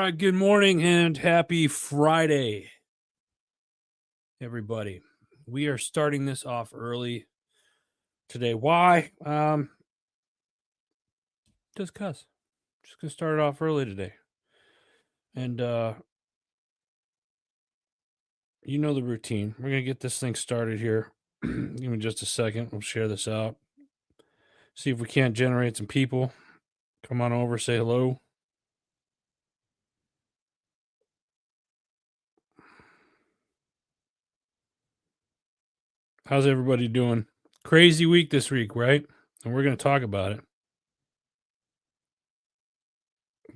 right, good morning and happy Friday, everybody. We are starting this off early today. Why? Just cuz. Just gonna start it off early today. And you know the routine. We're gonna get this thing started here. Give me just a second. We'll share this out. See if we can't generate some people. Come on over, say hello. How's everybody doing? Crazy week this week, right? And we're gonna talk about it.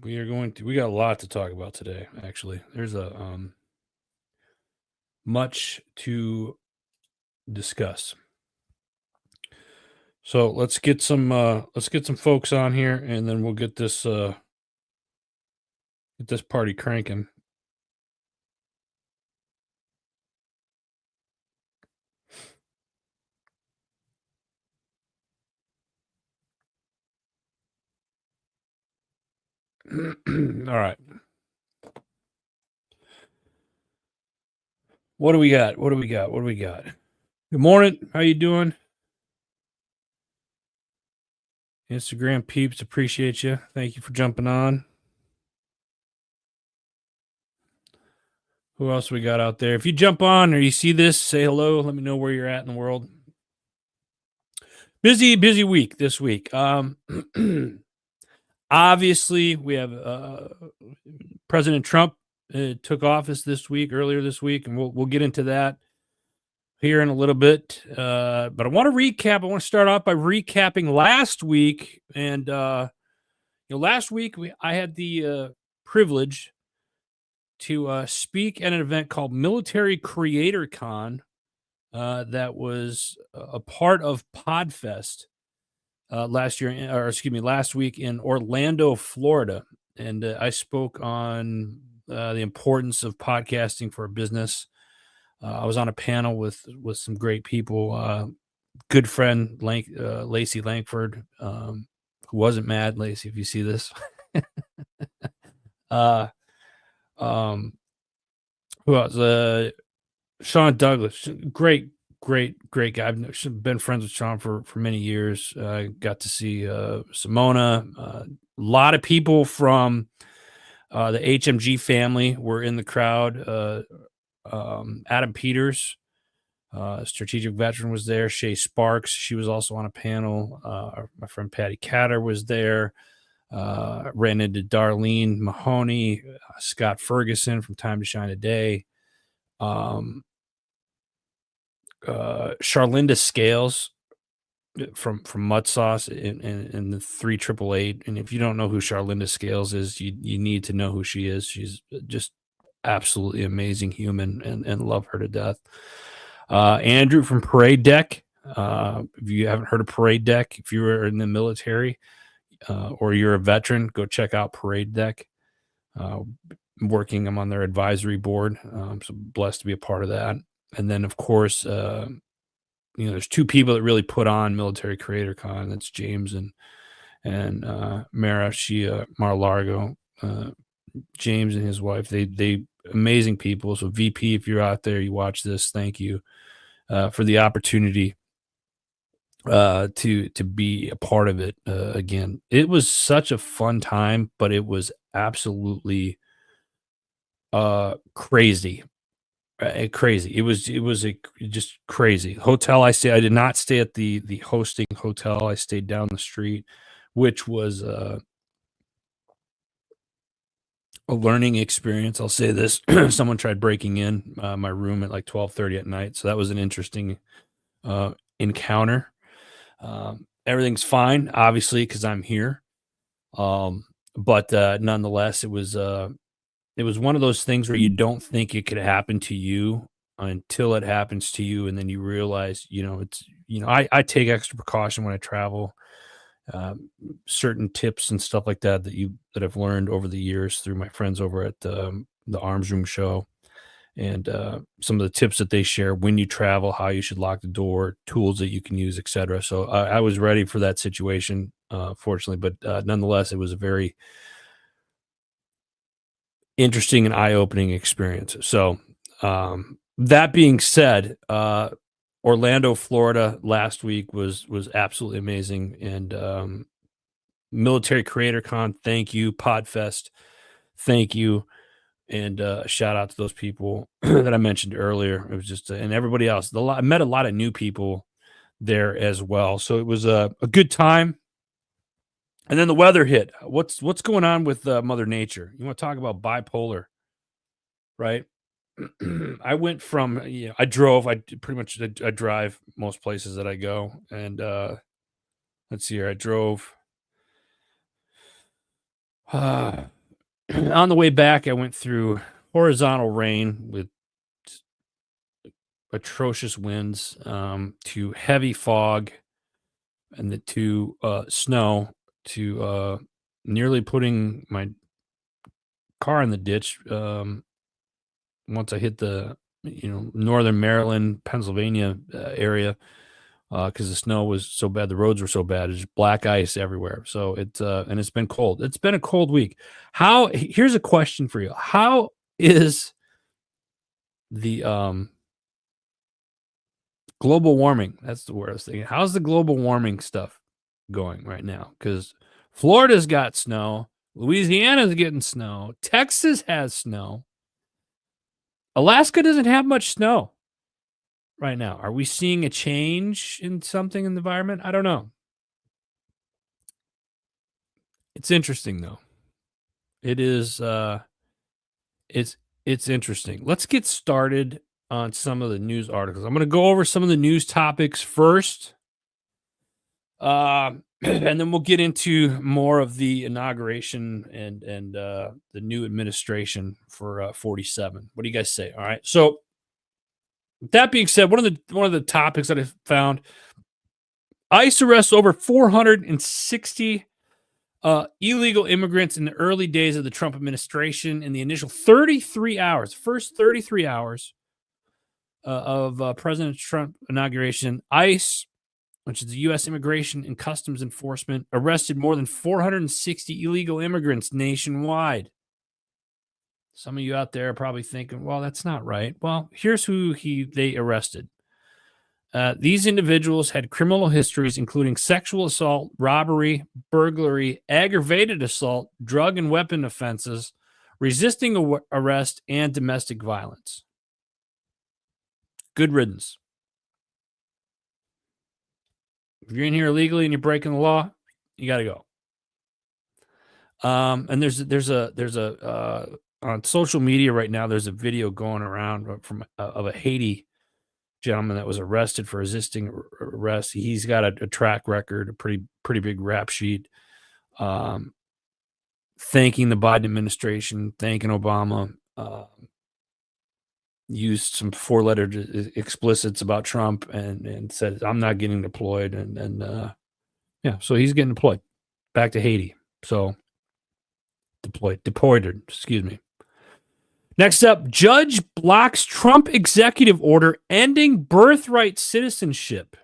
We got a lot to talk about today, actually. There's a much to discuss. So let's get some folks on here, and then we'll get this party cranking. All right. What do we got? Good morning. How you doing? Instagram peeps, appreciate you. Thank you for jumping on. Who else we got out there? If you jump on or you see this, say hello. Let me know where you're at in the world. Busy week this week. Obviously, we have President Trump took office earlier this week, and we'll get into that here in a little bit. But I want to recap. I want to start off by recapping last week. And last week I had the privilege to speak at an event called Military Creator Con that was a part of Podfest last week in Orlando, Florida. And I spoke on the importance of podcasting for a business. I was on a panel with some great people. Good friend Lacey Langford, who wasn't mad. Lacey, if you see this, who else? Sean Douglas, great guy. I've been friends with Sean for many years. Got to see Simona. A lot of people from the HMG family were in the crowd. Adam Peters, strategic veteran, was there. Shay Sparks, she was also on a panel. My friend Patty Catter was there. Ran into Darlene Mahoney, Scott Ferguson from Time to Shine a Day. Charlinda Scales from Mud Sauce in the 3888. And if you don't know who Charlinda Scales is, you need to know who she is. She's just absolutely amazing human, and love her to death. Andrew from Parade Deck. If you haven't heard of Parade Deck, if you were in the military or you're a veteran, go check out Parade Deck. I'm on their advisory board. So blessed to be a part of that. And then, of course, there's two people that really put on Military Creator Con. That's James and Mara. Mar-a-Lago. James and his wife. They amazing people. So VP, if you're out there, you watch this, thank you for the opportunity to be a part of it. Again, it was such a fun time, but it was absolutely crazy. Crazy. It was just crazy. Hotel I did not stay at the hosting hotel. I stayed down the street, which was a learning experience. I'll say this. Someone tried breaking in my room at like 12:30 at night. So that was an interesting encounter. Everything's fine, obviously, because I'm here. But nonetheless, it was one of those things where you don't think it could happen to you until it happens to you. And then you realize, I take extra precaution when I travel. Certain tips and stuff like that I've learned over the years through my friends over at the Arms Room Show, and some of the tips that they share when you travel, how you should lock the door, tools that you can use, etc. So I was ready for that situation, fortunately, but nonetheless, it was a very interesting and eye-opening experience. So, that being said, Orlando, Florida last week was absolutely amazing, and Military Creator Con, thank you. Podfest, thank you, and shout out to those people that I mentioned earlier. It was just and everybody else. I met a lot of new people there as well, so it was a good time. And then the weather hit. What's going on with Mother Nature? You want to talk about bipolar, right? I went from I drove. I drive most places that I go, and let's see here. I drove. On the way back, I went through horizontal rain with atrocious winds, to heavy fog, and to snow, to nearly putting my car in the ditch. Once I hit the northern Maryland, Pennsylvania area, because the snow was so bad, the roads were so bad, it's just black ice everywhere. So and it's been cold. It's been a cold week. Here's a question for you: how is the global warming? That's the word I was thinking. How's the global warming stuff going right now? Because Florida's got snow, Louisiana's getting snow, Texas has snow. Alaska doesn't have much snow right now. Are we seeing a change in something in the environment? I don't know. It's interesting though. It is it's interesting. Let's get started on some of the news articles. I'm going to go over some of the news topics first. And then we'll get into more of the inauguration and the new administration for 47. What do you guys say? All right. So that being said, one of the topics that I found: ICE arrests over 460 illegal immigrants in the early days of the Trump administration. In the initial 33 hours, first 33 hours of President Trump inauguration, ICE, which is the U.S. Immigration and Customs Enforcement, arrested more than 460 illegal immigrants nationwide. Some of you out there are probably thinking, well, that's not right. Well, here's who they arrested. These individuals had criminal histories, including sexual assault, robbery, burglary, aggravated assault, drug and weapon offenses, resisting arrest, and domestic violence. Good riddance. If you're in here illegally and you're breaking the law, you got to go. And there's a on social media right now, there's a video going around of a Haiti gentleman that was arrested for resisting arrest. He's got a track record, a pretty big rap sheet, thanking the Biden administration, thanking Obama, used some 4-letter explicits about Trump and said, I'm not getting deployed. And so he's getting deployed back to Haiti. So deployed, excuse me. Next up, judge blocks Trump executive order ending birthright citizenship.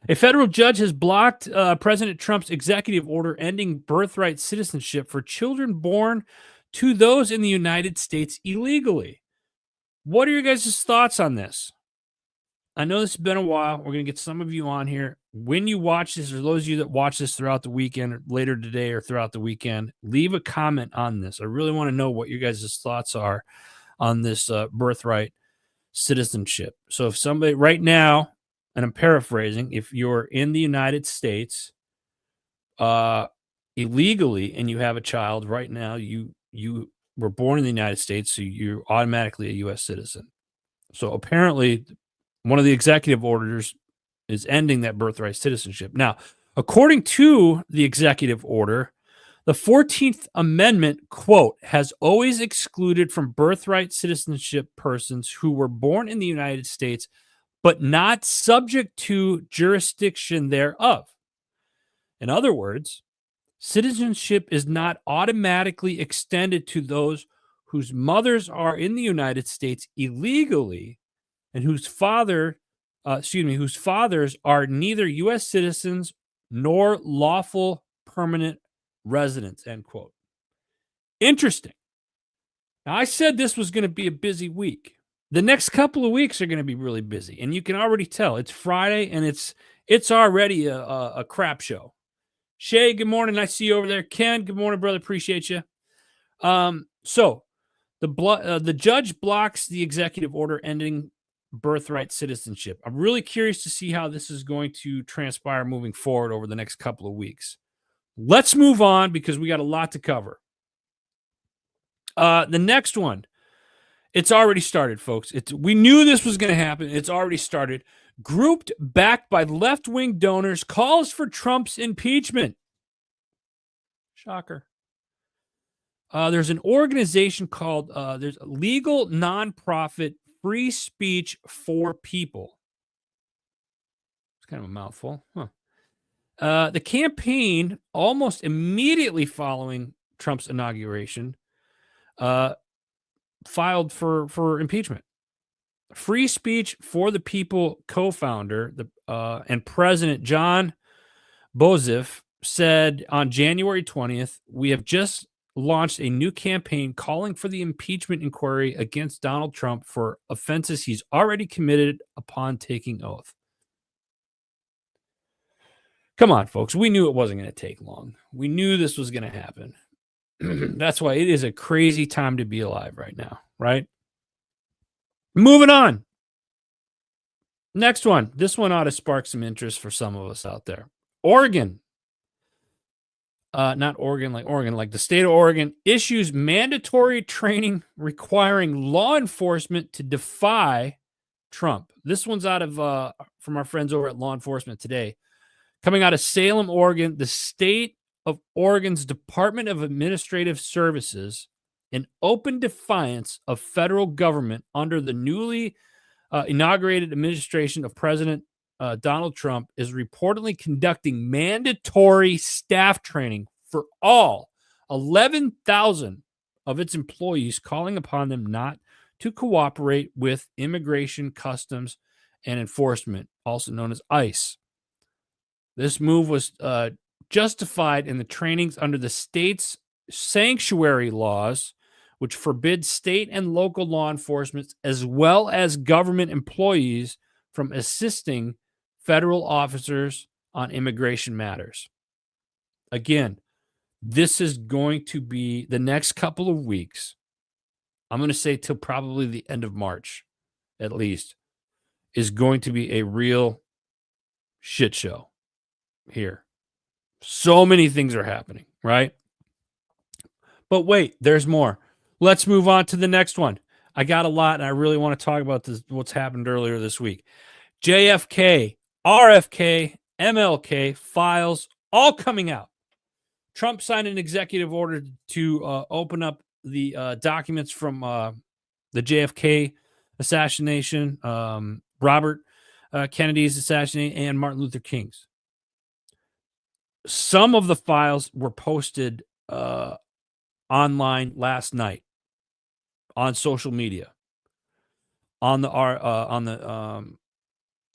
A federal judge has blocked President Trump's executive order ending birthright citizenship for children born to those in the United States illegally. What are your guys' thoughts on this? I know this has been a while. We're going to get some of you on here. When you watch this, or those of you that watch this throughout the weekend, or later today or throughout the weekend, leave a comment on this. I really want to know what your guys' thoughts are on this birthright citizenship. So if somebody right now, and I'm paraphrasing, if you're in the United States illegally and you have a child right now, you were born in the United States, so you're automatically a U.S. citizen. So apparently one of the executive orders is ending that birthright citizenship. Now, according to the executive order, the 14th Amendment, quote, has always excluded from birthright citizenship persons who were born in the United States, but not subject to jurisdiction thereof. In other words, citizenship is not automatically extended to those whose mothers are in the United States illegally and whose fathers are neither U.S. citizens nor lawful permanent residents, end quote. Interesting. Now, I said this was going to be a busy week. The next couple of weeks are going to be really busy, and you can already tell. It's Friday, and it's already a crap show. Shay, good morning. I see you over there. Ken, good morning, brother. Appreciate you. So the judge blocks the executive order ending birthright citizenship. I'm really curious to see how this is going to transpire moving forward over the next couple of weeks. Let's move on because we got a lot to cover. The next one, it's already started, folks. We knew this was going to happen. It's already started. Grouped backed by left-wing donors calls for Trump's impeachment. Shocker. There's an organization called there's Legal Nonprofit Free Speech for People. It's kind of a mouthful. Huh. The campaign, almost immediately following Trump's inauguration, filed for impeachment. Free Speech for the People co-founder and President John Bozif said on January 20th, we have just launched a new campaign calling for the impeachment inquiry against Donald Trump for offenses he's already committed upon taking oath. Come on, folks. We knew it wasn't going to take long. We knew this was going to happen. That's why it is a crazy time to be alive right now, right? Moving on. Next one. This one ought to spark some interest for some of us out there. Oregon. Not Oregon, like the state of Oregon issues mandatory training requiring law enforcement to defy Trump. This one's out of from our friends over at Law Enforcement Today. Coming out of Salem, Oregon, the state of Oregon's Department of Administrative Services, in open defiance of federal government under the newly inaugurated administration of President Donald Trump, is reportedly conducting mandatory staff training for all 11,000 of its employees, calling upon them not to cooperate with Immigration, Customs, and Enforcement, also known as ICE. This move was justified in the trainings under the state's sanctuary laws, which forbid state and local law enforcement as well as government employees from assisting federal officers on immigration matters. Again, this is going to be the next couple of weeks. I'm going to say till probably the end of March, at least, is going to be a real shit show here. So many things are happening, right? But wait, there's more. Let's move on to the next one. I got a lot, and I really want to talk about this, what's happened earlier this week. JFK, RFK, MLK files all coming out. Trump signed an executive order to open up the documents from the JFK assassination, Robert Kennedy's assassination, and Martin Luther King's. Some of the files were posted online last night on social media on the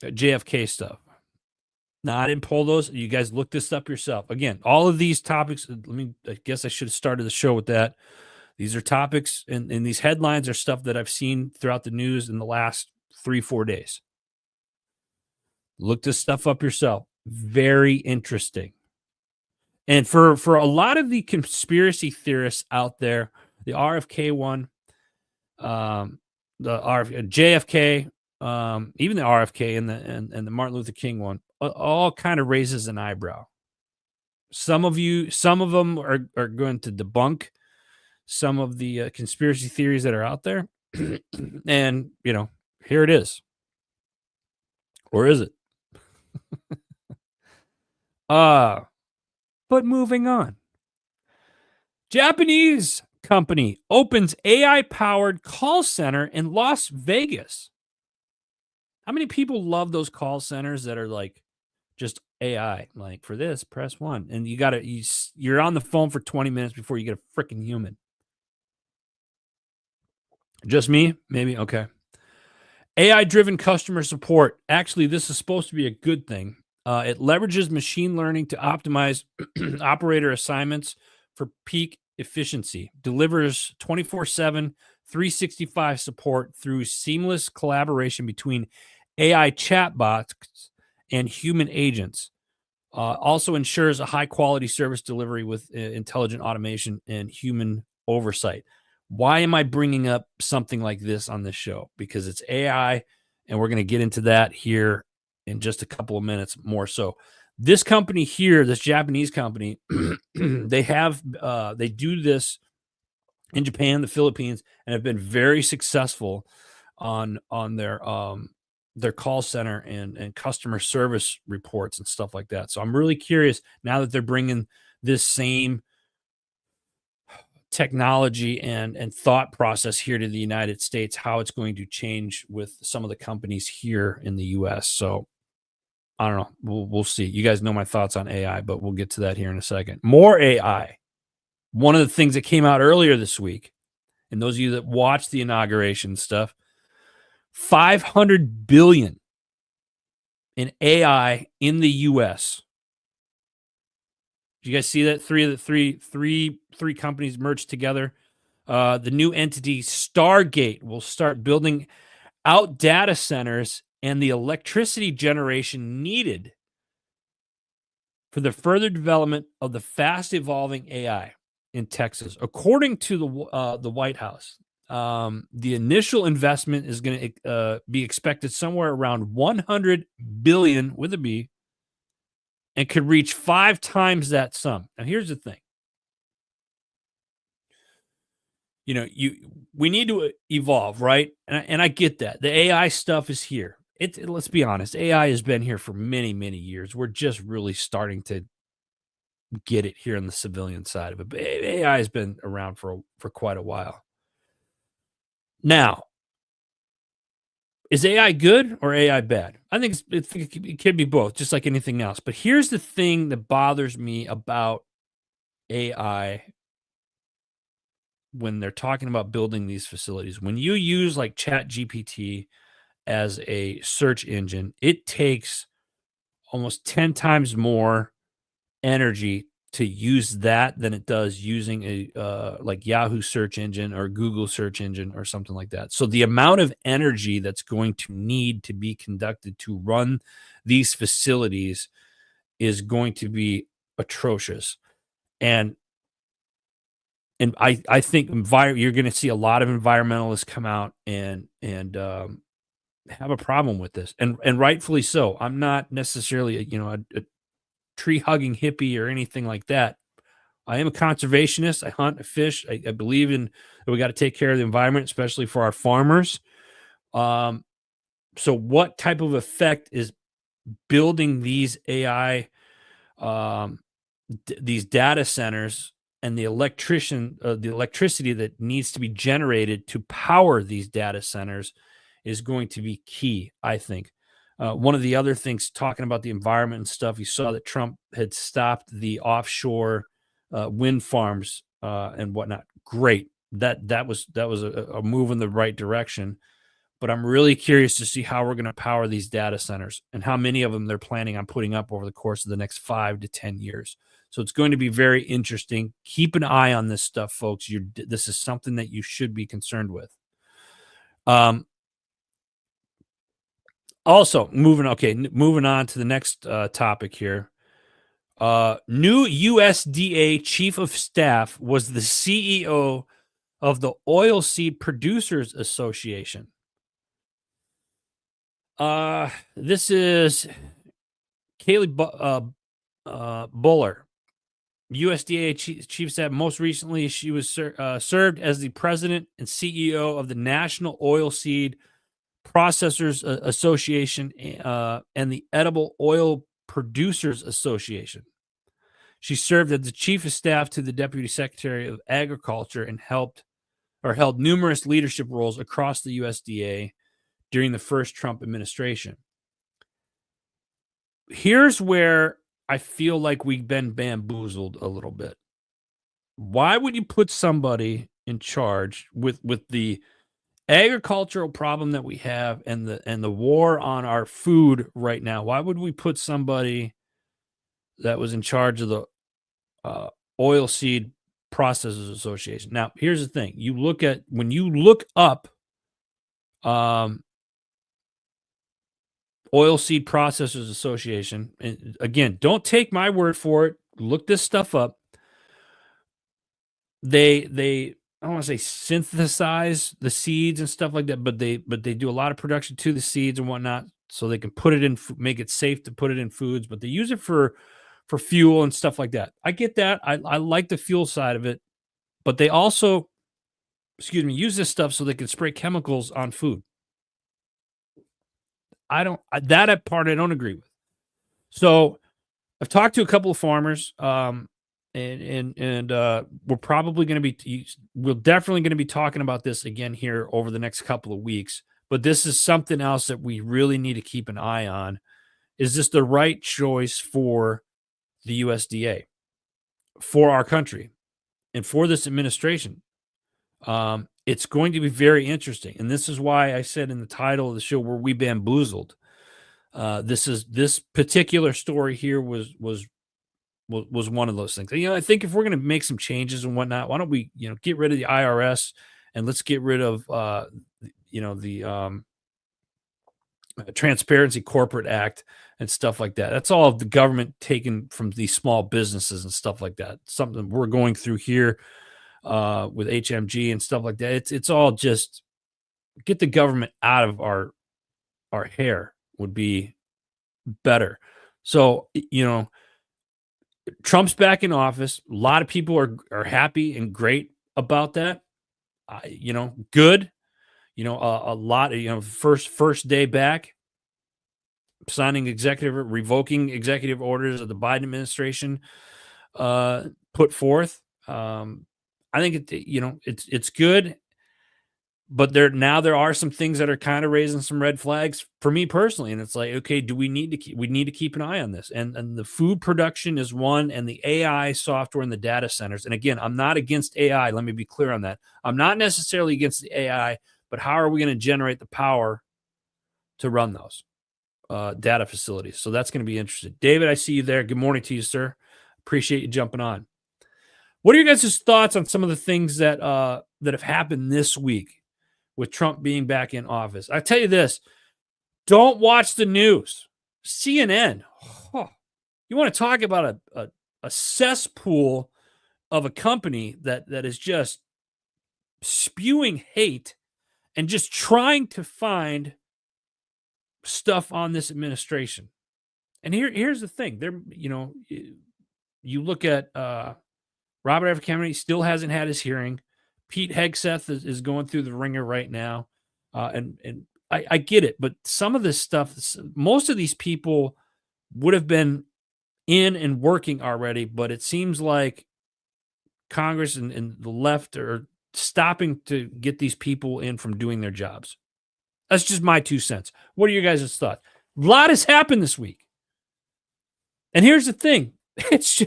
JFK stuff. Now, I didn't pull those. You guys look this up yourself. Again, I guess I should have started the show with that. These are topics, and these headlines are stuff that I've seen throughout the news in the last 3-4 days. Look this stuff up yourself. Very interesting. And for a lot of the conspiracy theorists out there, the RFK one, JFK, even the RFK and the Martin Luther King one, all kind of raises an eyebrow. Some of them are going to debunk some of the conspiracy theories that are out there. And, here it is. Or is it? But moving on. Japanese company opens AI-powered call center in Las Vegas. How many people love those call centers that are like just AI? Like, for this, press 1. And you're on the phone for 20 minutes before you get a freaking human. Just me? Maybe? Okay. AI-driven customer support. Actually, this is supposed to be a good thing. It leverages machine learning to optimize operator assignments for peak efficiency, delivers 24/7, 365 support through seamless collaboration between AI chatbots and human agents. Also ensures a high quality service delivery with intelligent automation and human oversight. Why am I bringing up something like this on this show? Because it's AI, and we're going to get into that here in just a couple of minutes more. So, this company here, this Japanese company, they do this in Japan, the Philippines, and have been very successful on their call center and customer service reports and stuff like that. So I'm really curious now that they're bringing this same technology and thought process here to the United States, how it's going to change with some of the companies here in the US. So I don't know. We'll see. You guys know my thoughts on AI, but we'll get to that here in a second. More AI. One of the things that came out earlier this week, and those of you that watched the inauguration stuff, 500 billion in AI in the US. Did you guys see that? Three companies merged together. The new entity Stargate will start building out data centers and the electricity generation needed for the further development of the fast evolving AI in Texas. According to the White House, the initial investment is going to be expected somewhere around 100 billion with a B, and could reach 5 times that sum. Now, here's the thing. You know, we need to evolve, right? And I get that. The AI stuff is here. Let's be honest. AI has been here for many, many years. We're just really starting to get it here on the civilian side of it. But AI has been around for quite a while. Now, is AI good or AI bad? I think it could be both, just like anything else. But here's the thing that bothers me about AI when they're talking about building these facilities. When you use like Chat GPT as a search engine, it takes almost 10 times more energy to use that than it does using a like Yahoo search engine or Google search engine or something like that. So the amount of energy that's going to need to be conducted to run these facilities is going to be atrocious. And I think you're going to see a lot of environmentalists come out and have a problem with this, and rightfully so. I'm not necessarily a tree hugging hippie or anything like that. I am a conservationist. I hunt, I fish. I believe in that we got to take care of the environment, especially for our farmers. So what type of effect is building these AI, these data centers and the electricity that needs to be generated to power these data centers is going to be key, I think. One of the other things, talking about the environment and stuff, you saw that Trump had stopped the offshore wind farms and whatnot. Great. That was a move in the right direction. But I'm really curious to see how we're going to power these data centers and how many of them they're planning on putting up over the course of the next 5 to 10 years. So it's going to be very interesting. Keep an eye on this stuff, folks. This is something that you should be concerned with. Also, moving on to the next topic here. New USDA chief of staff was the CEO of the Oilseed Producers Association. This is Kaylee Buller, USDA chief of staff. Most recently, she was served as the president and CEO of the National Oilseed Processors Association and the Edible Oil Producers Association. She served as the chief of staff to the Deputy Secretary of Agriculture and held numerous leadership roles across the USDA during the first Trump administration. Here's where I feel like we've been bamboozled a little bit. Why would you put somebody in charge with the agricultural problem that we have and the war on our food right now? Why would we put somebody that was in charge of the oilseed Processors Association. Now, here's the thing. When you look up Oilseed Processors Association, and again, don't take my word for it. Look this stuff up. They I don't want to say synthesize the seeds and stuff like that, but they do a lot of production to the seeds and whatnot, so they can put it in, make it safe to put it in foods. But they use it for fuel and stuff like that. I get that. I like the fuel side of it, but they also, use this stuff so they can spray chemicals on food. That part I don't agree with. So I've talked to a couple of farmers, and we're probably going to be, we're definitely going to be talking about this again here over the next couple of weeks. But this is something else that we really need to keep an eye on. Is this the right choice for the USDA, for our country, and for this administration? It's going to be very interesting. And this is why I said in the title of the show, were we bamboozled? This particular story here was one of those things. I think if we're going to make some changes and whatnot, why don't we, get rid of the IRS and let's get rid of, the Transparency Corporate Act and stuff like that. That's all of the government taken from these small businesses and stuff like that. Something we're going through here with HMG and stuff like that. It's all just get the government out of our hair would be better. So, Trump's back in office. A lot of people are happy and great about that. Good. A lot of, first day back, signing revoking executive orders that the Biden administration put forth. I think it's good, but there are some things that are kind of raising some red flags for me personally. And it's like, okay, we need to keep an eye on this. And the food production is one, and the AI software and the data centers. And again, I'm not against AI. Let me be clear on that. I'm not necessarily against the AI, but how are we going to generate the power to run those data facilities? So that's going to be interesting. David, I see you there. Good morning to you, sir. Appreciate you jumping on. What are your guys' thoughts on some of the things that have happened this week with Trump being back in office? I tell you this, don't watch the news. CNN, you want to talk about a cesspool of a company that is just spewing hate and just trying to find stuff on this administration. And here's the thing. You look at Robert F. Kennedy still hasn't had his hearing. Pete Hegseth is going through the ringer right now. And I get it, but some of this stuff, most of these people would have been in and working already, but it seems like Congress and the left are stopping to get these people in from doing their jobs. That's just my 2 cents. What are your guys' thoughts? A lot has happened this week. And here's the thing. It's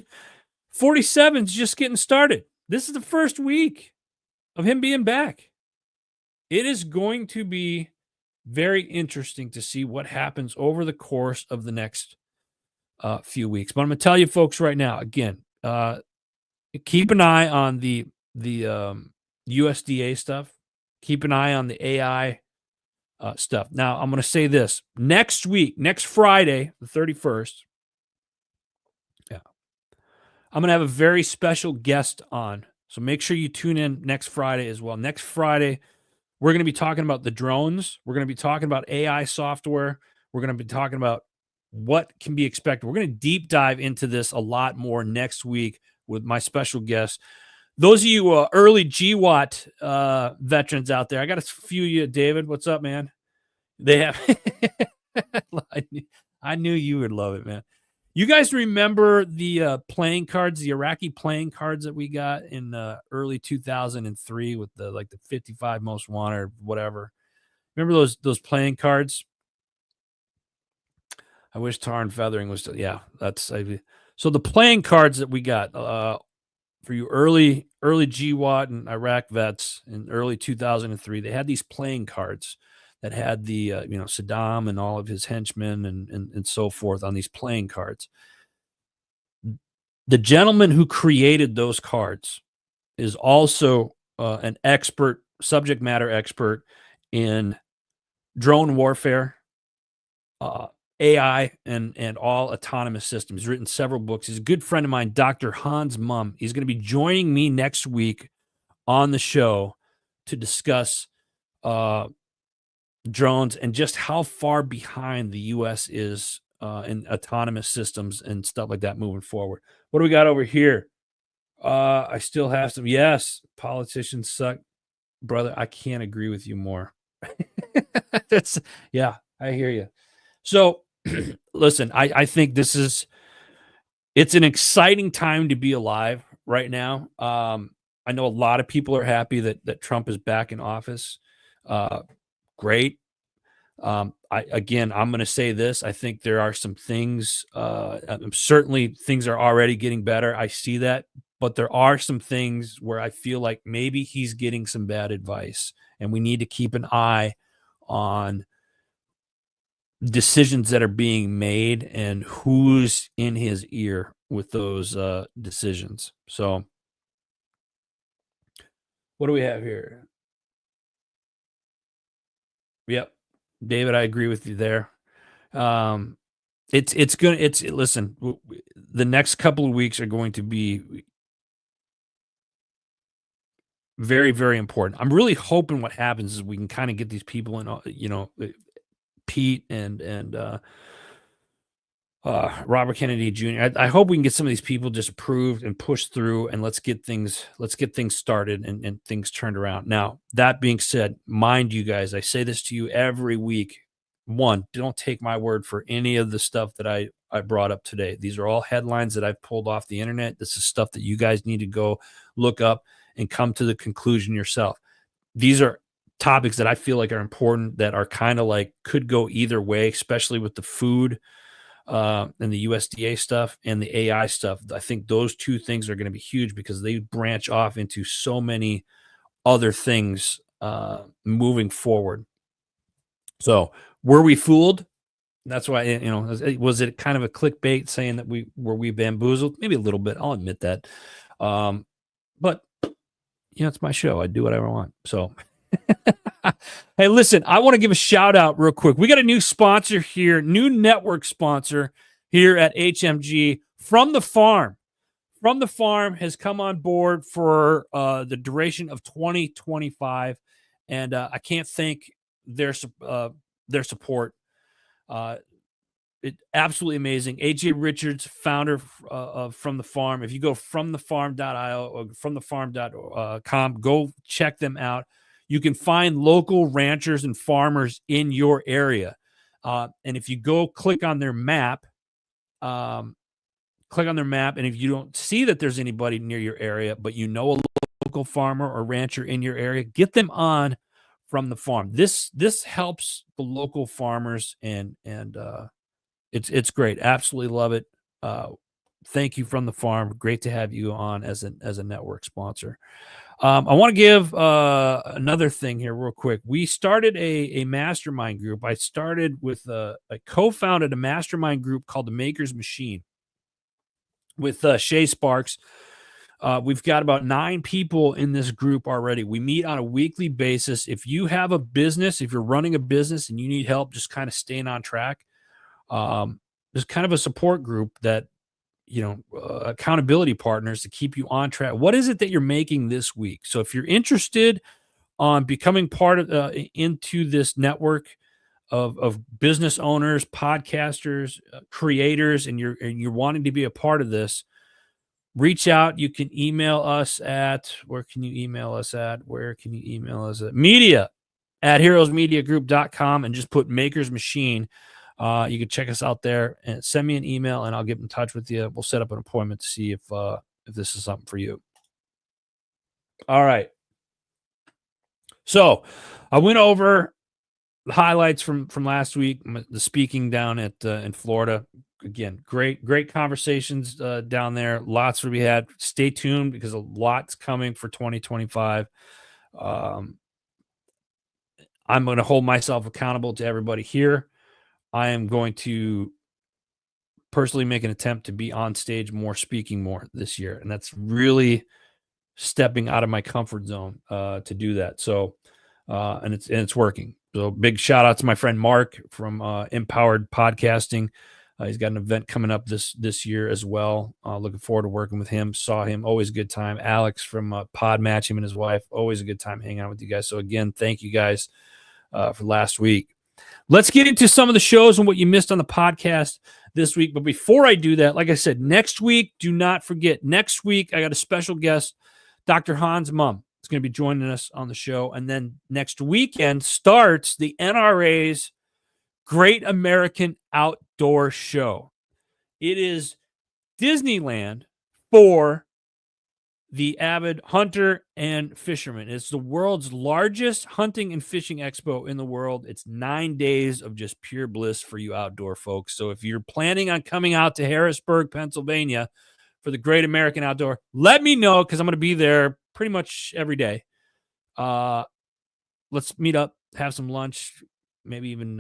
47's just getting started. This is the first week of him being back. It is going to be very interesting to see what happens over the course of the next few weeks. But I'm going to tell you folks right now, again, keep an eye on the USDA stuff. Keep an eye on the AI stuff. Now, I'm going to say this. Next week, next Friday, the 31st, I'm going to have a very special guest on. So make sure you tune in next Friday as well. Next Friday, we're going to be talking about the drones. We're going to be talking about AI software. We're going to be talking about what can be expected. We're going to deep dive into this a lot more next week with my special guest. Those of you early GWAT veterans out there, I got a few of you. David, what's up, man? They have. I knew you would love it, man. You guys remember the playing cards, the Iraqi playing cards that we got in early 2003 with the 55 most wanted, or whatever? Remember those playing cards? I wish Tar and Feathering was still. Yeah, so the playing cards that we got for you early GWAT and Iraq vets in early 2003. They had these playing cards that had the Saddam and all of his henchmen and so forth on these playing cards. The gentleman who created those cards is also an expert, subject matter expert in drone warfare, uh, AI, and all autonomous systems. He's written several books. He's a good friend of mine, Dr. Hans Mumm. He's going to be joining me next week on the show to discuss uh, drones and just how far behind the U.S. is in autonomous systems and stuff like that moving forward. What do we got over here? I still have some. Yes, politicians suck, brother. I can't agree with you more. That's yeah, I hear you. So, listen, I think it's an exciting time to be alive right now. I know a lot of people are happy that Trump is back in office. Uh, great. I'm going to say this. I think there are some things. Certainly, things are already getting better. I see that, but there are some things where I feel like maybe he's getting some bad advice, and we need to keep an eye on decisions that are being made and who's in his ear with those decisions. So, what do we have here? Yep, David, I agree with you there. Um, it's gonna it's listen. The next couple of weeks are going to be very, very important. I'm really hoping what happens is we can kind of get these people in, Pete and Robert Kennedy Jr. I hope we can get some of these people just approved and pushed through, and let's get things started and things turned around. Now, that being said, mind you guys, I say this to you every week. One, don't take my word for any of the stuff that I brought up today. These are all headlines that I've pulled off the internet. This is stuff that you guys need to go look up and come to the conclusion yourself. These are topics that I feel like are important, that are kind of like could go either way, especially with the food and the USDA stuff and the AI stuff. I think those two things are going to be huge because they branch off into so many other things moving forward. So, were we fooled? That's why, was it kind of a clickbait saying that we bamboozled? Maybe a little bit. I'll admit that. But it's my show. I do whatever I want. So, hey, listen, I want to give a shout out real quick. We got a new sponsor here, new network sponsor here at HMG, From the Farm. From the Farm has come on board for the duration of 2025, and I can't thank their support. Absolutely amazing. AJ Richards, founder of From the Farm. If you go fromthefarm.io or fromthefarm.com, go check them out. You can find local ranchers and farmers in your area. And if you go click on their map, and if you don't see that there's anybody near your area, but you know a local farmer or rancher in your area, get them on From the Farm. This helps the local farmers, and it's great. Absolutely love it. Thank you, From the Farm. Great to have you on as a network sponsor. I want to give another thing here real quick. We started a mastermind group. I co-founded a mastermind group called the Maker's Machine with Shay Sparks. We've got about 9 people in this group already. We meet on a weekly basis. If you have a business, if you're running a business and you need help just kind of staying on track, there's kind of a support group that, accountability partners to keep you on track. What is it that you're making this week? So if you're interested on becoming part of into this network of business owners, podcasters, creators, and you're wanting to be a part of this, reach out. You can email us at where can you email us at media@heroesmediagroup.com and just put Maker's Machine. You can check us out there and send me an email, and I'll get in touch with you. We'll set up an appointment to see if this is something for you. All right. So I went over the highlights from last week, the speaking down at in Florida. Again, great conversations down there. Lots to be had. Stay tuned because a lot's coming for 2025. I'm going to hold myself accountable to everybody here. I am going to personally make an attempt to be on stage more, speaking more this year. And that's really stepping out of my comfort zone to do that. So, and it's working. So big shout out to my friend Mark from Empowered Podcasting. He's got an event coming up this year as well. Looking forward to working with him. Saw him, always a good time. Alex from Pod Match, him and his wife, always a good time hanging out with you guys. So again, thank you guys for last week. Let's get into some of the shows and what you missed on the podcast this week. But before I do that, like I said, next week, do not forget, next week, I got a special guest, Dr. Hans Mum. Is going to be joining us on the show. And then next weekend starts the NRA's Great American Outdoor Show. It is Disneyland for the avid hunter and fisherman. It's the world's largest hunting and fishing expo in the world. It's 9 days of just pure bliss for you outdoor folks. So if you're planning on coming out to Harrisburg, Pennsylvania for the Great American Outdoor, let me know because I'm going to be there pretty much every day. Let's meet up, have some lunch, maybe even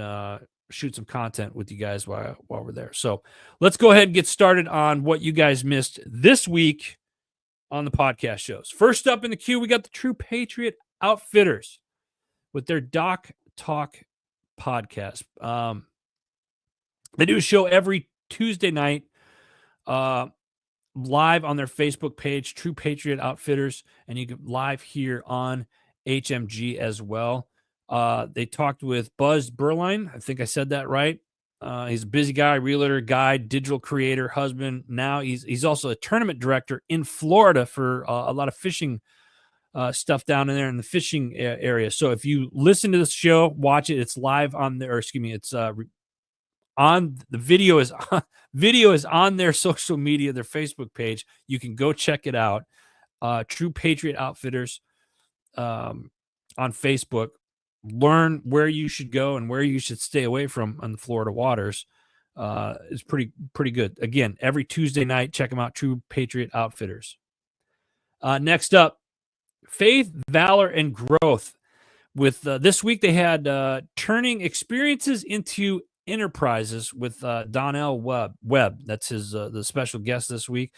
shoot some content with you guys while we're there. So let's go ahead and get started on what you guys missed this week on the podcast shows. First up in the queue, we got the True Patriot Outfitters with their Doc Talk podcast. They do a show every Tuesday night live on their Facebook page, True Patriot Outfitters, and you can live here on HMG as well. They talked with Buzz Berline. I think I said that right. He's a busy guy, realtor, guide, digital creator, husband. Now he's also a tournament director in Florida for a lot of fishing stuff down in there in the fishing area. So if you listen to this show, watch it. It's live on there. Excuse me. It's on the video is on their social media, their Facebook page. You can go check it out. True Patriot Outfitters on Facebook. Learn where you should go and where you should stay away from on the Florida waters. Is pretty good. Again, every Tuesday night, check them out. True Patriot Outfitters. Next up, Faith, Valor, and Growth. With this week, they had turning experiences into enterprises with Donnell Webb. That's his the special guest this week.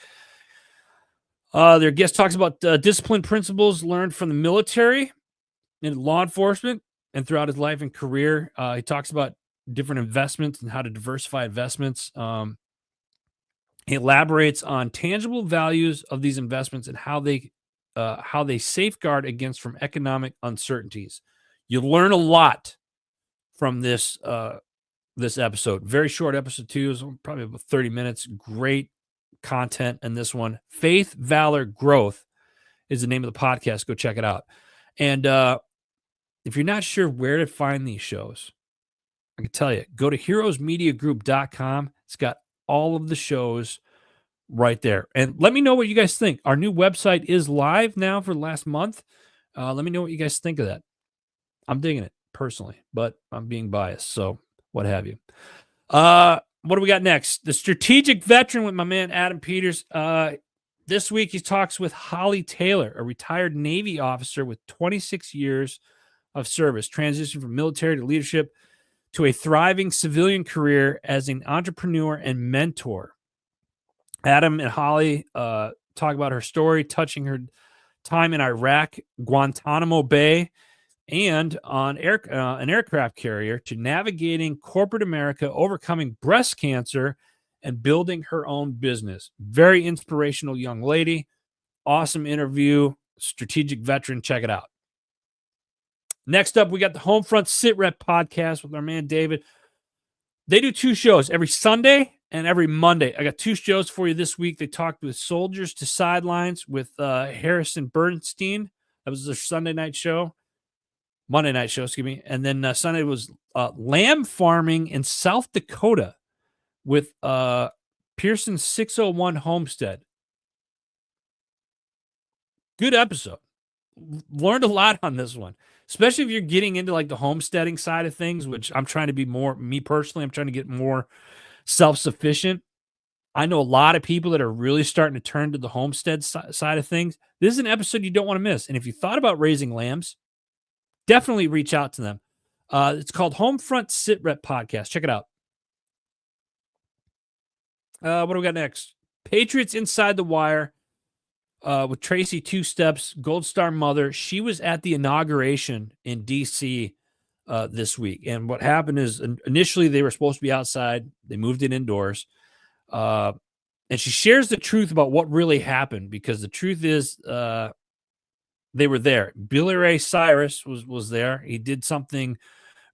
Their guest talks about discipline principles learned from the military and law enforcement and throughout his life and career. He talks about different investments and how to diversify investments. He elaborates on tangible values of these investments and how they safeguard against from economic uncertainties. You'll learn a lot from this episode. Very short episode too. It was probably about 30 minutes. Great content in this one. Faith, Valor, Growth is the name of the podcast. Go check it out. And if you're not sure where to find these shows, I can tell you, go to heroesmediagroup.com. It's got all of the shows right there. And let me know what you guys think. Our new website is live now for the last month. Let me know what you guys think of that. I'm digging it personally, but I'm being biased, so what have you. What do we got next? The Strategic Veteran with my man Adam Peters. This week he talks with Holly Taylor, a retired Navy officer with 26 years of service, transitioned from military to leadership to a thriving civilian career as an entrepreneur and mentor. Adam and Holly talk about her story, touching her time in Iraq, Guantanamo Bay, and on an aircraft carrier, to navigating corporate America, overcoming breast cancer, and building her own business. Very inspirational young lady. Awesome interview. Strategic Veteran. Check it out. Next up, we got the Homefront Sit Rep podcast with our man David. They do two shows every Sunday and every Monday. I got two shows for you this week. They talked with Soldiers to Sidelines with Harrison Bernstein. That was their Monday night show, excuse me. And then Sunday was lamb farming in South Dakota with Pearson 601 Homestead. Good episode. Learned a lot on this one, especially if you're getting into like the homesteading side of things, which I'm trying to be more, me personally, I'm trying to get more self-sufficient. I know a lot of people that are really starting to turn to the homestead side of things. This is an episode you don't want to miss. And if you thought about raising lambs, definitely reach out to them. It's called Homefront Sit Rep Podcast. Check it out. What do we got next? Patriots Inside the Wire. with Tracy Two Steps, Gold Star Mother. She was at the inauguration in D.C. This week. And what happened is initially they were supposed to be outside. They moved it indoors. And she shares the truth about what really happened, because the truth is they were there. Billy Ray Cyrus was there. He did something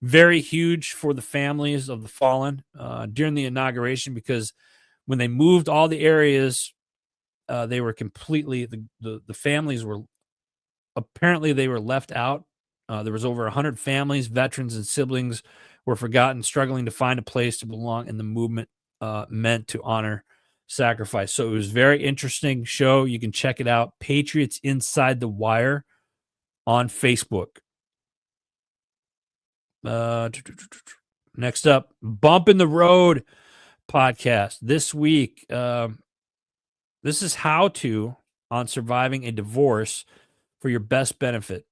very huge for the families of the fallen during the inauguration, because when they moved all the areas, they were completely, the families were, apparently they were left out. There was over 100 families, veterans, and siblings were forgotten, struggling to find a place to belong in the movement meant to honor sacrifice. So it was a very interesting show. You can check it out. Patriots Inside the Wire on Facebook. Next up, Bump in the Road podcast this week. This is how to on surviving a divorce for your best benefit,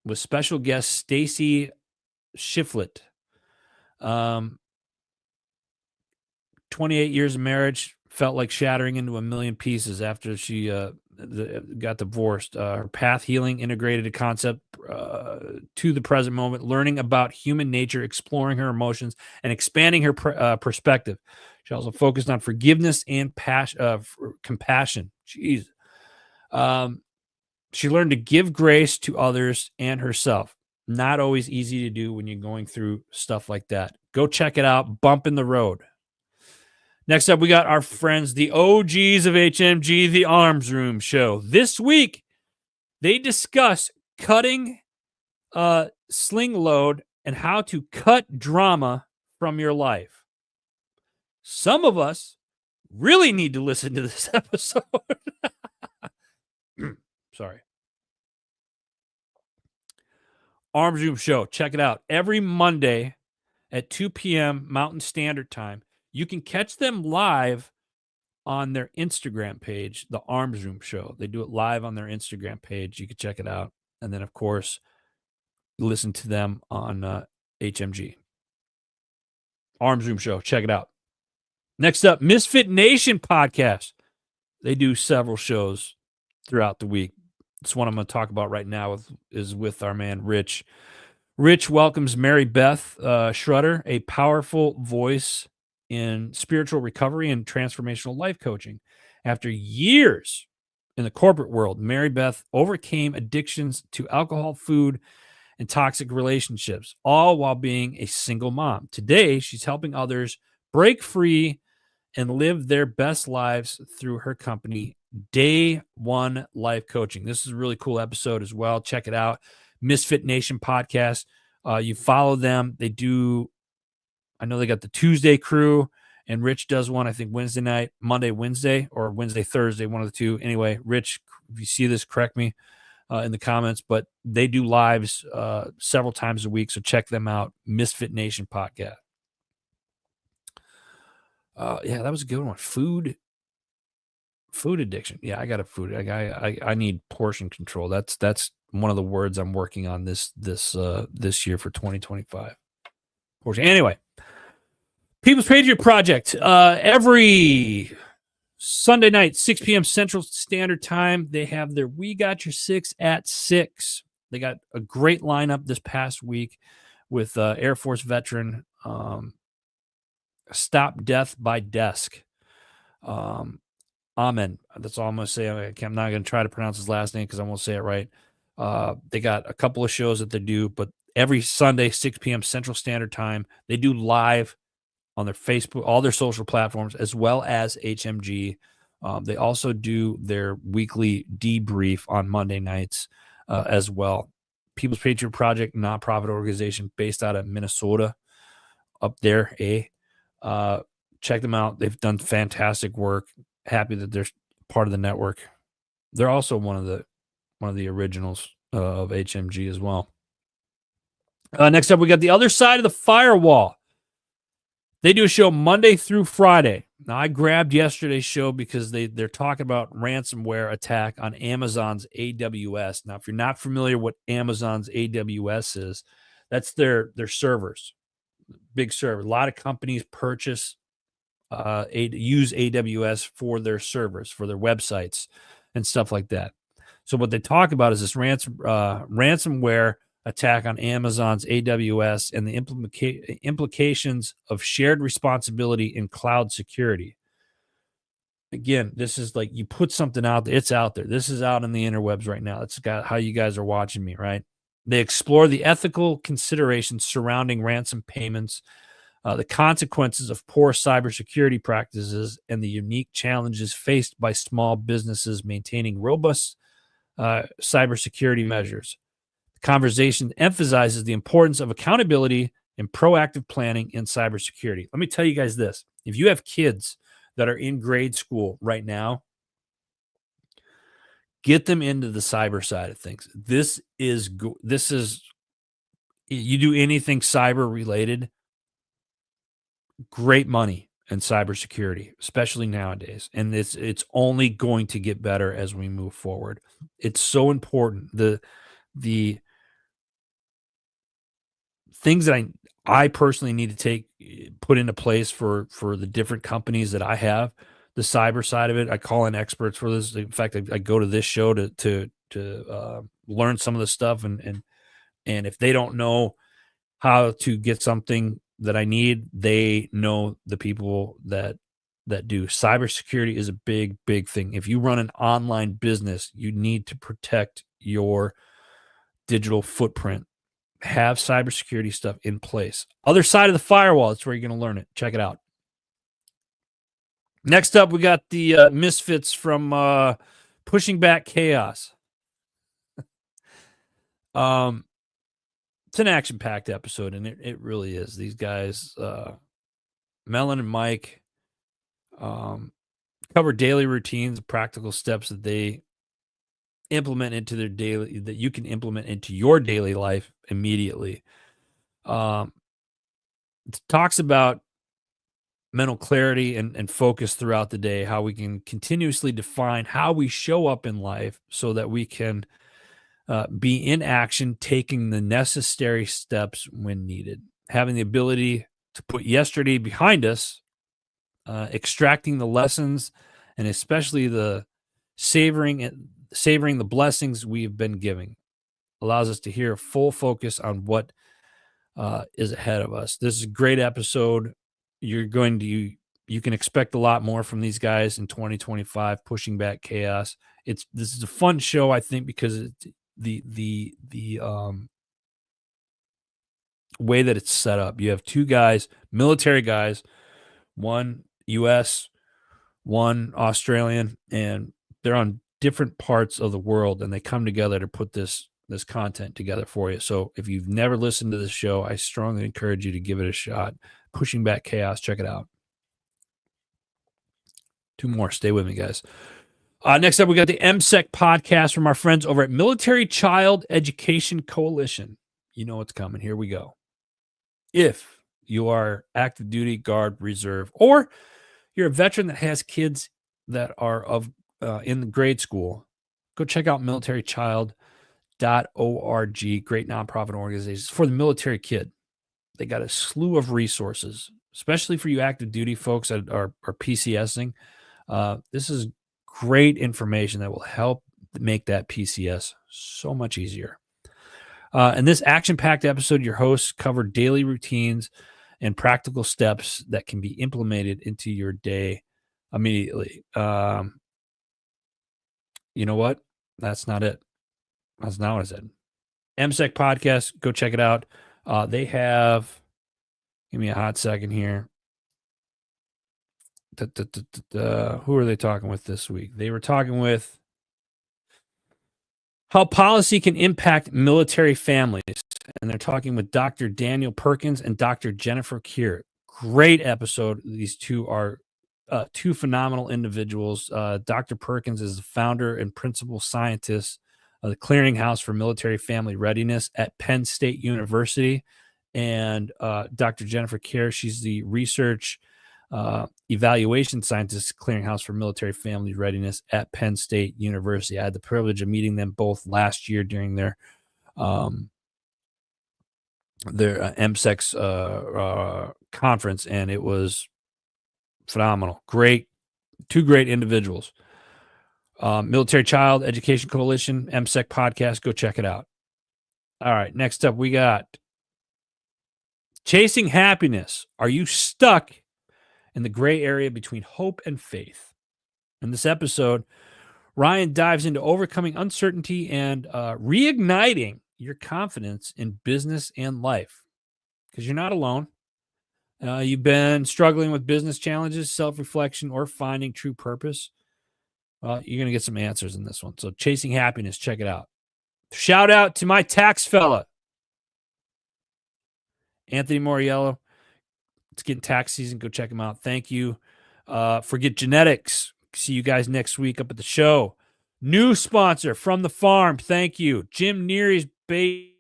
with special guest Stacy Shiflett. 28 years of marriage felt like shattering into a million pieces after she got divorced. Her path healing integrated a concept to the present moment, learning about human nature, exploring her emotions, and expanding her perspective. She also focused on forgiveness and compassion. Jeez. She learned to give grace to others and herself. Not always easy to do when you're going through stuff like that. Go check it out. Bump in the Road. Next up, we got our friends, the OGs of HMG, the Arms Room Show. This week, they discuss cutting sling load and how to cut drama from your life. Some of us really need to listen to this episode. Sorry. Arms Room Show. Check it out. Every Monday at 2 p.m. Mountain Standard Time. You can catch them live on their Instagram page, the Arms Room Show. They do it live on their Instagram page. You can check it out. And then, of course, listen to them on HMG. Arms Room Show. Check it out. Next up, Misfit Nation podcast. They do several shows throughout the week. This one I'm going to talk about right now is with our man, Rich. Rich welcomes Mary Beth Schroeder, a powerful voice in spiritual recovery and transformational life coaching. After years in the corporate world, Mary Beth overcame addictions to alcohol, food, and toxic relationships, all while being a single mom. Today, she's helping others break free and live their best lives through her company, Day One Life Coaching. This is a really cool episode as well. Check it out. Misfit Nation podcast. You follow them. They do, I know they got the Tuesday crew, and Rich does one, I think, Wednesday night, Monday, Wednesday, or Wednesday, Thursday, one of the two. Anyway, Rich, if you see this, correct me in the comments, but they do lives several times a week, so check them out. Misfit Nation podcast. Yeah, that was a good one. Food addiction. Yeah, I got a food. I need portion control. That's one of the words I'm working on this year for 2025. Portion. Anyway, People's Patriot Project. Every Sunday night, 6 p.m. Central Standard Time, they have their We Got Your Six at 6. They got a great lineup this past week with Air Force veteran Stop Death by Desk. Amen. That's all I'm going to say. I'm not going to try to pronounce his last name because I won't say it right. They got a couple of shows that they do, but every Sunday, 6 p.m. Central Standard Time, they do live on their Facebook, all their social platforms, as well as HMG. They also do their weekly debrief on Monday nights as well. People's Patriot Project, nonprofit organization based out of Minnesota, up there. Check them out. They've done fantastic work. Happy that they're part of the network. They're also one of the originals of HMG as well. Next up, we got The Other Side of the Firewall. They do a show Monday through Friday. Now, I grabbed yesterday's show because they're talking about ransomware attack on Amazon's AWS. Now, if you're not familiar what Amazon's AWS is, that's their servers, big server. A lot of companies purchase use AWS for their servers, for their websites, and stuff like that. So what they talk about is this ransomware attack on Amazon's AWS and the implications of shared responsibility in cloud security. Again, this is like you put something out there, it's out there. This is out in the interwebs right now. It's got how you guys are watching me, right? They explore the ethical considerations surrounding ransom payments, the consequences of poor cybersecurity practices, and the unique challenges faced by small businesses maintaining robust cybersecurity measures. The conversation emphasizes the importance of accountability and proactive planning in cybersecurity. Let me tell you guys this. If you have kids that are in grade school right now, get them into the cyber side of things. This is you do anything cyber related, great money in cybersecurity, especially nowadays. And it's only going to get better as we move forward. It's so important. The things that I personally need to put into place for the different companies that I have, the cyber side of it. I call in experts for this. In fact, I go to this show to learn some of the stuff, and if they don't know how to get something that I need, they know the people that do. Cybersecurity is a big thing. If you run an online business, you need to protect your digital footprint. Have cybersecurity stuff in place. Other side of the firewall, that's where you're going to learn it. Check it out. Next up, we got the misfits from Pushing Back Chaos. It's an action-packed episode, and it really is. These guys, Melon and Mike, cover daily routines, practical steps that they implement into their daily, that you can implement into your daily life immediately. It talks about mental clarity and focus throughout the day, how we can continuously define how we show up in life so that we can be in action, taking the necessary steps when needed, having the ability to put yesterday behind us, extracting the lessons, and especially the savoring the blessings we've been giving, allows us to hear a full focus on what is ahead of us. This is a great episode. You can expect a lot more from these guys in 2025, Pushing Back Chaos. This is a fun show, I think, because it's the way that it's set up. You have two guys, military guys, one US, one Australian, and they're on different parts of the world, and they come together to put this content together for you. So if you've never listened to this show, I strongly encourage you to give it a shot. Pushing Back Chaos, check it out. Two more. Stay with me, guys. Next up, we got the MSEC podcast from our friends over at Military Child Education Coalition. You know what's coming. Here we go. If you are active duty, guard, reserve, or you're a veteran that has kids that are in the grade school, go check out militarychild.org. Great nonprofit organizations for the military kid. They got a slew of resources, especially for you active duty folks that are PCSing. This is great information that will help make that PCS so much easier. In this action-packed episode, your hosts cover daily routines and practical steps that can be implemented into your day immediately. You know what? That's not it. That's not what I said. MSEC podcast, go check it out. They have, give me a hot second here. Who are they talking with this week? They were talking with how policy can impact military families. And they're talking with Dr. Daniel Perkins and Dr. Jennifer Keir. Great episode. These two are two phenomenal individuals. Dr. Perkins is the founder and principal scientist of the Clearinghouse for Military Family Readiness at Penn State University. And Dr. Jennifer Keir, she's the research evaluation scientist, Clearinghouse for Military Family Readiness at Penn State University. I had the privilege of meeting them both last year during their MSEC's conference, and it was phenomenal. Great, two great individuals. Military Child Education Coalition, MSEC podcast. Go check it out. All right. Next up, we got Chasing Happiness. Are you stuck in the gray area between hope and faith? In this episode, Ryan dives into overcoming uncertainty and reigniting your confidence in business and life, because you're not alone. You've been struggling with business challenges, self-reflection, or finding true purpose. Well, you're going to get some answers in this one. So Chasing Happiness, check it out. Shout out to my tax fella, Anthony Moriello. It's getting tax season. Go check him out. Thank you. Forget Genetics. See you guys next week up at the show. New sponsor, From the Farm. Thank you. Jim Neary's Bay.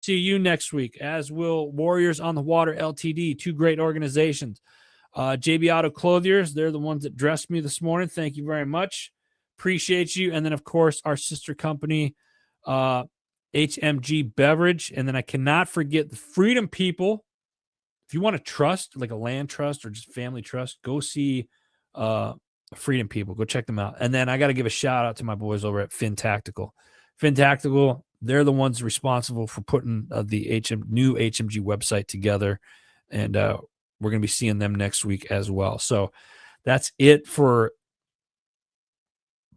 See you next week, as will Warriors on the Water LTD, two great organizations. JB Auto Clothiers, they're the ones that dressed me this morning. Thank you very much. Appreciate you. And then, of course, our sister company, HMG Beverage. And then I cannot forget the Freedom People. If you want to trust, like a land trust or just family trust, go see Freedom People. Go check them out. And then I got to give a shout out to my boys over at Fin Tactical. Fin Tactical, they're the ones responsible for putting the new HMG website together. And we're going to be seeing them next week as well. So that's it for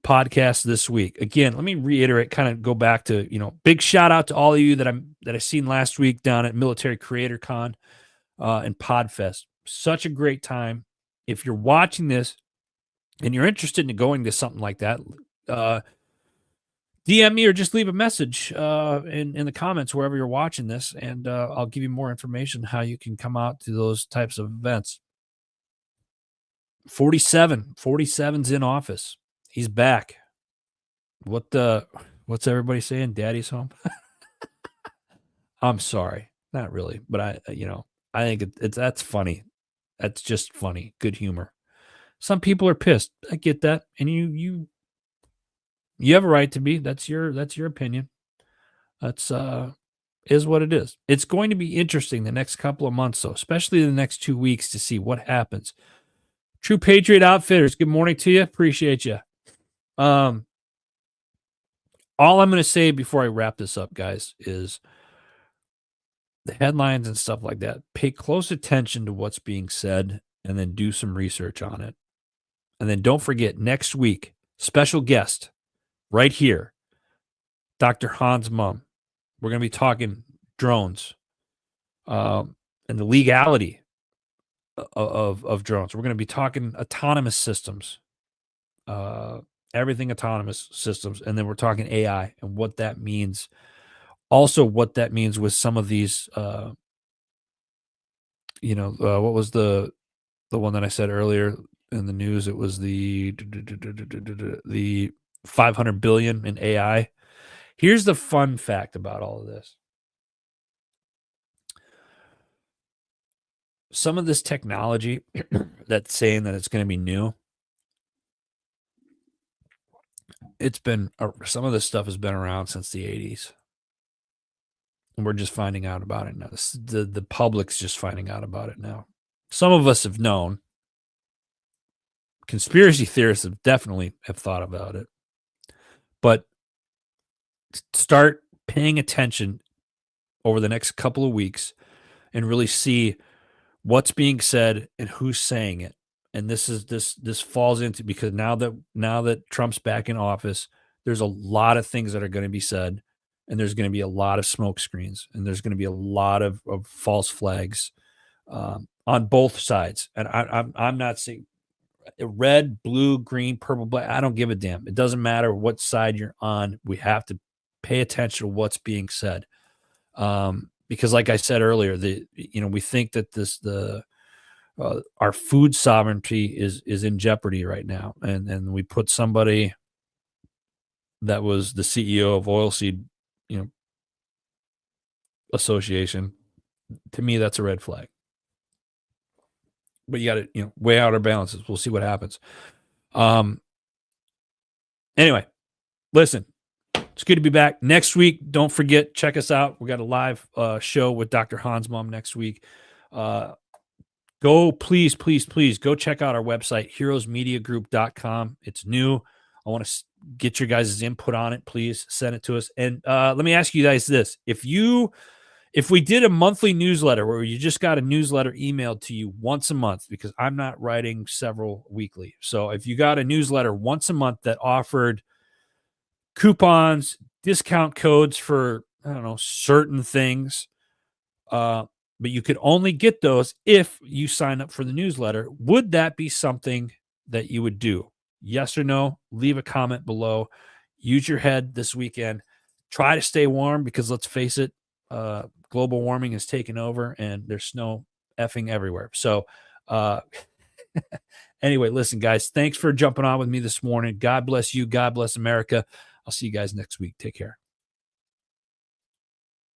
podcast this week. Again, let me reiterate, kind of go back to, big shout out to all of you that I seen last week down at Military Creator Con and Podfest. Such a great time. If you're watching this and you're interested in going to something like that, DM me or just leave a message in the comments wherever you're watching this, and I'll give you more information how you can come out to those types of events. 47's in office. He's back. What's everybody saying? Daddy's home. I'm sorry, not really, but I think that's funny. That's just funny. Good humor. Some people are pissed. I get that, and you have a right to be. That's your opinion. That's is what it is. It's going to be interesting the next couple of months, though, especially the next 2 weeks, to see what happens. True Patriot Outfitters, good morning to you. Appreciate you. All I'm going to say before I wrap this up, guys, is the headlines and stuff like that. Pay close attention to what's being said and then do some research on it. And then don't forget, next week, special guest right here, Dr. Hans Mum. We're going to be talking drones and the legality of drones. We're going to be talking autonomous systems, everything autonomous systems. And then we're talking AI and what that means. Also, what that means with some of these, what was the one that I said earlier in the news? It was the $500 billion in AI. Here's the fun fact about all of this. Some of this technology that's saying that it's going to be new, some of this stuff has been around since the 80s. And we're just finding out about it now. The public's just finding out about it now. Some of us have known. Conspiracy theorists definitely have thought about it. But start paying attention over the next couple of weeks and really see what's being said and who's saying it. And this falls into, because now that Trump's back in office, there's a lot of things that are going to be said, and there's going to be a lot of smoke screens, and there's going to be a lot of false flags on both sides. And I'm not saying red, blue, green, purple, black. I don't give a damn. It doesn't matter what side you're on. We have to pay attention to what's being said. Because like I said earlier, we think that our food sovereignty is in jeopardy right now. And we put somebody that was the CEO of Oilseed, Association. To me, that's a red flag. But you got to, weigh out our balances. We'll see what happens. Anyway, listen, it's good to be back next week. Don't forget, check us out. We got a live show with Dr. Hans Mum next week. Go go, please go check out our website, heroesmediagroup.com. It's new. I want to get your guys' input on it. Please send it to us. And let me ask you guys this. If we did a monthly newsletter where you just got a newsletter emailed to you once a month, because I'm not writing several weekly. So if you got a newsletter once a month that offered coupons, discount codes for, I don't know, certain things, but you could only get those if you sign up for the newsletter, would that be something that you would do? Yes or no? Leave a comment below. Use your head this weekend. Try to stay warm, because let's face it, global warming is taking over and there's snow effing everywhere. So anyway, listen, guys, thanks for jumping on with me this morning. God bless you. God bless America. I'll see you guys next week. Take care.